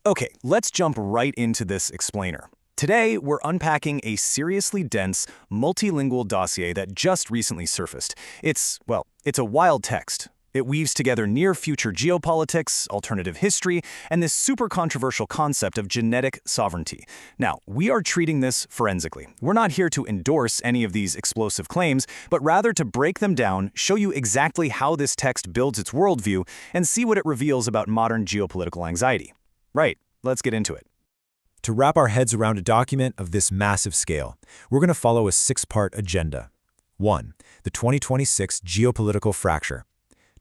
Okay, let's jump right into this explainer. Today, we're unpacking a seriously dense, multilingual dossier that just recently surfaced. It's a wild text. It weaves together near-future geopolitics, alternative history, and this super controversial concept of genetic sovereignty. Now, we are treating this forensically. We're not here to endorse any of these explosive claims, but rather to break them down, show you exactly how this text builds its worldview, and see what it reveals about modern geopolitical anxiety. Right, let's get into it. To wrap our heads around a document of this massive scale, we're going to follow a six-part agenda. 1. The 2026 geopolitical fracture.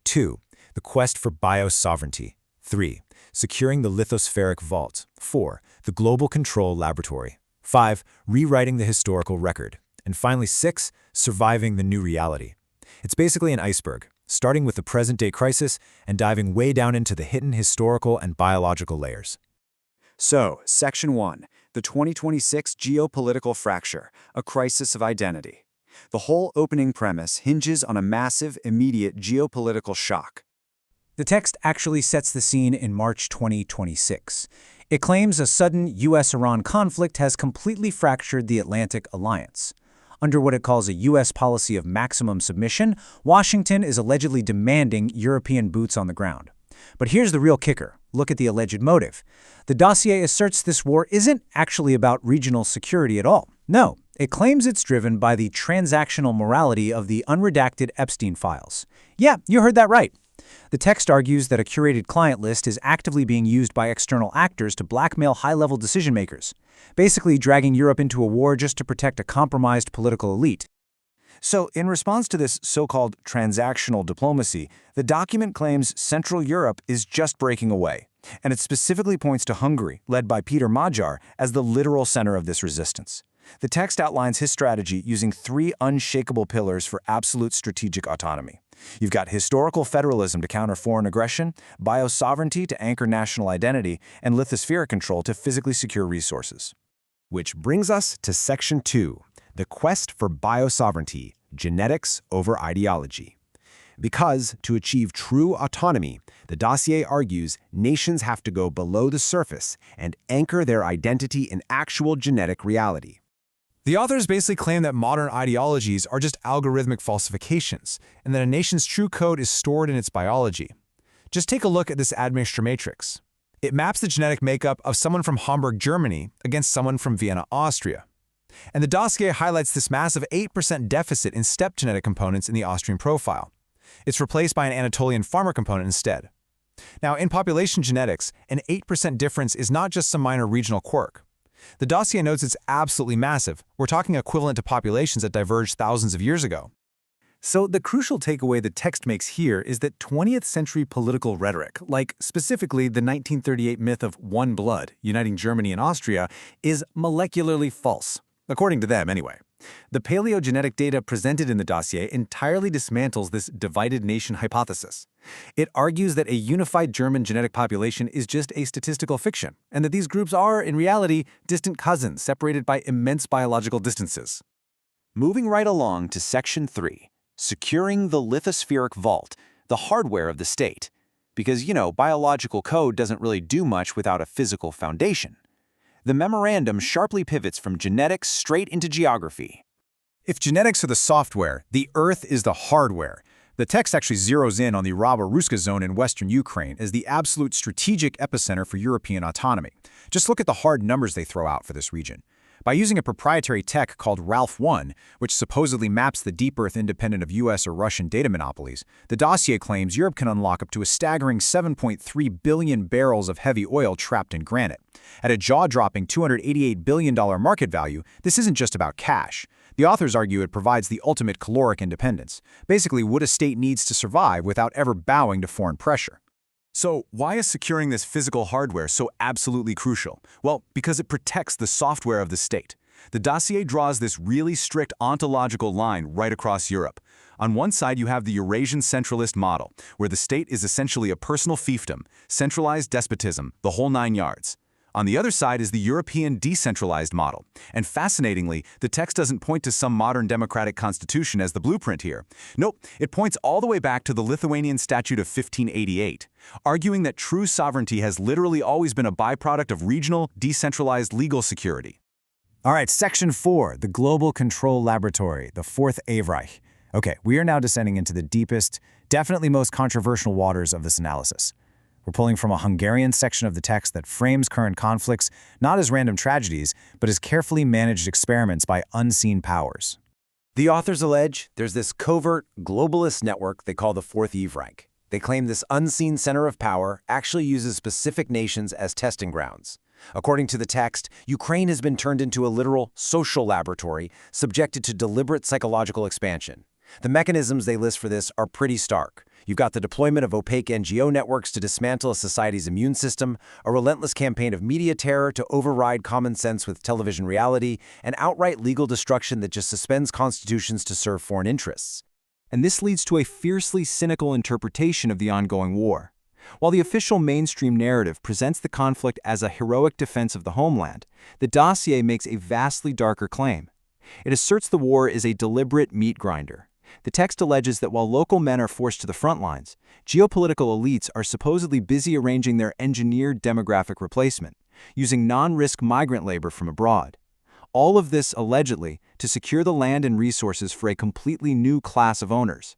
2. The quest for biosovereignty. 3. Securing the lithospheric vault. 4. The global control laboratory. 5. Rewriting the historical record. And finally, 6. Surviving the new reality. It's basically an iceberg, starting with the present-day crisis and diving way down into the hidden historical and biological layers. So, Section 1, the 2026 geopolitical fracture, a crisis of identity. The whole opening premise hinges on a massive, immediate geopolitical shock. The text actually sets the scene in March 2026. It claims a sudden U.S.-Iran conflict has completely fractured the Atlantic Alliance. Under what it calls a U.S. policy of maximum submission, Washington is allegedly demanding European boots on the ground. But here's the real kicker. Look at the alleged motive. The dossier asserts this war isn't actually about regional security at all. No, it claims it's driven by the transactional morality of the unredacted Epstein files. Yeah, you heard that right. The text argues that a curated client list is actively being used by external actors to blackmail high-level decision-makers, basically dragging Europe into a war just to protect a compromised political elite. So, in response to this so-called transactional diplomacy, the document claims Central Europe is just breaking away, and it specifically points to Hungary, led by Peter Magyar, as the literal center of this resistance. The text outlines his strategy using 3 unshakable pillars for absolute strategic autonomy. You've got historical federalism to counter foreign aggression, biosovereignty to anchor national identity, and lithospheric control to physically secure resources. Which brings us to Section 2, the quest for biosovereignty, genetics over ideology. Because, to achieve true autonomy, the dossier argues nations have to go below the surface and anchor their identity in actual genetic reality. The authors basically claim that modern ideologies are just algorithmic falsifications, and that a nation's true code is stored in its biology. Just take a look at this admixture matrix. It maps the genetic makeup of someone from Hamburg, Germany, against someone from Vienna, Austria. And the dossier highlights this massive 8% deficit in step genetic components in the Austrian profile. It's replaced by an Anatolian farmer component instead. Now, in population genetics, an 8% difference is not just some minor regional quirk. The dossier notes it's absolutely massive. We're talking equivalent to populations that diverged thousands of years ago. So the crucial takeaway the text makes here is that 20th century political rhetoric, like specifically the 1938 myth of one blood uniting Germany and Austria, is molecularly false, according to them anyway. The paleogenetic data presented in the dossier entirely dismantles this divided nation hypothesis. It argues that a unified German genetic population is just a statistical fiction, and that these groups are, in reality, distant cousins separated by immense biological distances. Moving right along to Section 3, securing the lithospheric vault, the hardware of the state. Because, biological code doesn't really do much without a physical foundation. The memorandum sharply pivots from genetics straight into geography. If genetics are the software, the Earth is the hardware. The text actually zeroes in on the Rabaruska zone in western Ukraine as the absolute strategic epicenter for European autonomy. Just look at the hard numbers they throw out for this region. By using a proprietary tech called Ralph-1, which supposedly maps the deep Earth independent of US or Russian data monopolies, the dossier claims Europe can unlock up to a staggering 7.3 billion barrels of heavy oil trapped in granite. At a jaw-dropping $288 billion market value, this isn't just about cash. The authors argue it provides the ultimate caloric independence, basically what a state needs to survive without ever bowing to foreign pressure. So why is securing this physical hardware so absolutely crucial? Well, because it protects the software of the state. The dossier draws this really strict ontological line right across Europe. On one side, you have the Eurasian centralist model, where the state is essentially a personal fiefdom, centralized despotism, the whole 9 yards. On the other side is the European decentralized model. And fascinatingly, the text doesn't point to some modern democratic constitution as the blueprint here. Nope, it points all the way back to the Lithuanian Statute of 1588, arguing that true sovereignty has literally always been a byproduct of regional, decentralized legal security. All right, Section 4, the Global Control Laboratory, the Fourth Reich. Okay, we are now descending into the deepest, definitely most controversial waters of this analysis. We're pulling from a Hungarian section of the text that frames current conflicts not as random tragedies, but as carefully managed experiments by unseen powers. The authors allege there's this covert, globalist network they call the Fourth Reich. They claim this unseen center of power actually uses specific nations as testing grounds. According to the text, Ukraine has been turned into a literal social laboratory subjected to deliberate psychological expansion. The mechanisms they list for this are pretty stark. You've got the deployment of opaque NGO networks to dismantle a society's immune system, a relentless campaign of media terror to override common sense with television reality, and outright legal destruction that just suspends constitutions to serve foreign interests. And this leads to a fiercely cynical interpretation of the ongoing war. While the official mainstream narrative presents the conflict as a heroic defense of the homeland, the dossier makes a vastly darker claim. It asserts the war is a deliberate meat grinder. The text alleges that while local men are forced to the front lines, geopolitical elites are supposedly busy arranging their engineered demographic replacement, using non-risk migrant labor from abroad. All of this, allegedly, to secure the land and resources for a completely new class of owners.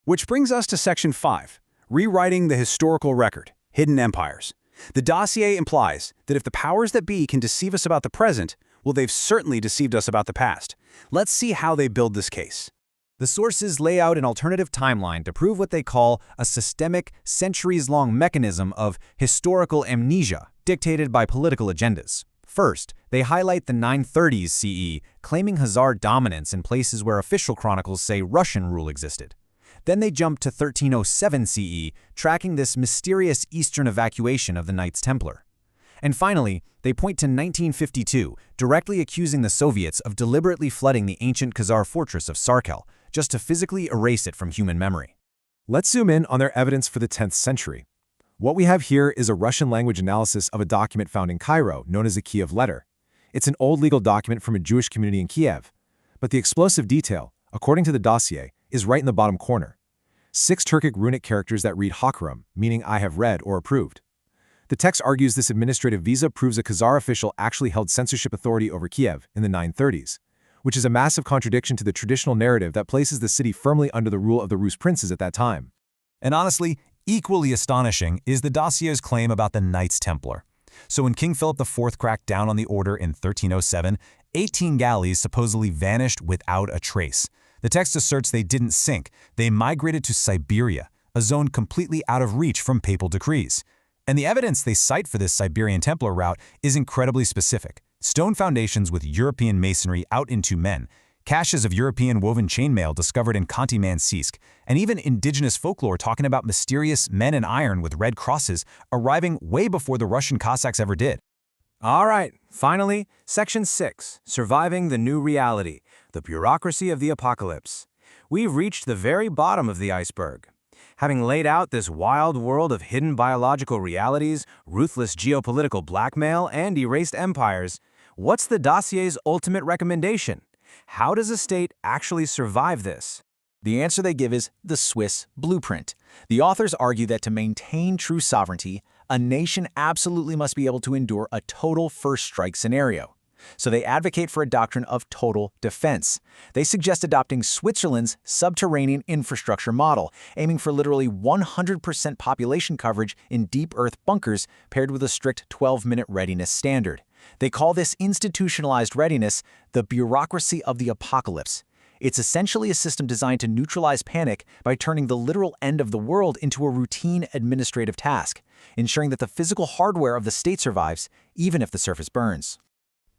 Which brings us to Section 5, Rewriting the Historical Record, Hidden Empires. The dossier implies that if the powers that be can deceive us about the present, well, they've certainly deceived us about the past. Let's see how they build this case. The sources lay out an alternative timeline to prove what they call a systemic, centuries-long mechanism of historical amnesia dictated by political agendas. First, they highlight the 930s CE, claiming Khazar dominance in places where official chronicles say Russian rule existed. Then they jump to 1307 CE, tracking this mysterious eastern evacuation of the Knights Templar. And finally, they point to 1952, directly accusing the Soviets of deliberately flooding the ancient Khazar fortress of Sarkel, just to physically erase it from human memory. Let's zoom in on their evidence for the 10th century. What we have here is a Russian language analysis of a document found in Cairo, known as a Kiev letter. It's an old legal document from a Jewish community in Kiev. But the explosive detail, according to the dossier, is right in the bottom corner. 6 Turkic runic characters that read Hakuram, meaning I have read or approved. The text argues this administrative visa proves a Khazar official actually held censorship authority over Kiev in the 930s, which is a massive contradiction to the traditional narrative that places the city firmly under the rule of the Rus princes at that time. And honestly, equally astonishing is the dossier's claim about the Knights Templar. So when King Philip IV cracked down on the order in 1307, 18 galleys supposedly vanished without a trace. The text asserts they didn't sink, they migrated to Siberia, a zone completely out of reach from papal decrees. And the evidence they cite for this Siberian Templar route is incredibly specific. Stone foundations with European masonry out in Tumen, caches of European woven chainmail discovered in Khanty-Mansiysk, and even indigenous folklore talking about mysterious men in iron with red crosses arriving way before the Russian Cossacks ever did. All right, finally, Section 6, Surviving the New Reality, the Bureaucracy of the Apocalypse. We've reached the very bottom of the iceberg. Having laid out this wild world of hidden biological realities, ruthless geopolitical blackmail, and erased empires, what's the dossier's ultimate recommendation? How does a state actually survive this? The answer they give is the Swiss blueprint. The authors argue that to maintain true sovereignty, a nation absolutely must be able to endure a total first strike scenario. So they advocate for a doctrine of total defense. They suggest adopting Switzerland's subterranean infrastructure model, aiming for literally 100% population coverage in deep earth bunkers paired with a strict 12-minute readiness standard. They call this institutionalized readiness the bureaucracy of the apocalypse. It's essentially a system designed to neutralize panic by turning the literal end of the world into a routine administrative task, ensuring that the physical hardware of the state survives, even if the surface burns.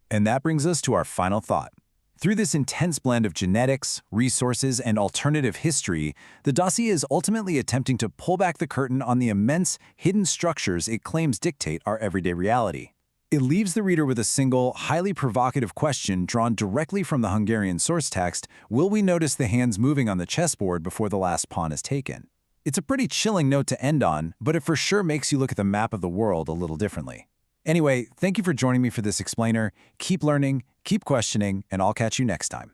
And that brings us to our final thought. Through this intense blend of genetics, resources, and alternative history, the dossier is ultimately attempting to pull back the curtain on the immense, hidden structures it claims dictate our everyday reality. It leaves the reader with a single, highly provocative question drawn directly from the Hungarian source text: will we notice the hands moving on the chessboard before the last pawn is taken? It's a pretty chilling note to end on, but it for sure makes you look at the map of the world a little differently. Anyway, thank you for joining me for this explainer. Keep learning, keep questioning, and I'll catch you next time.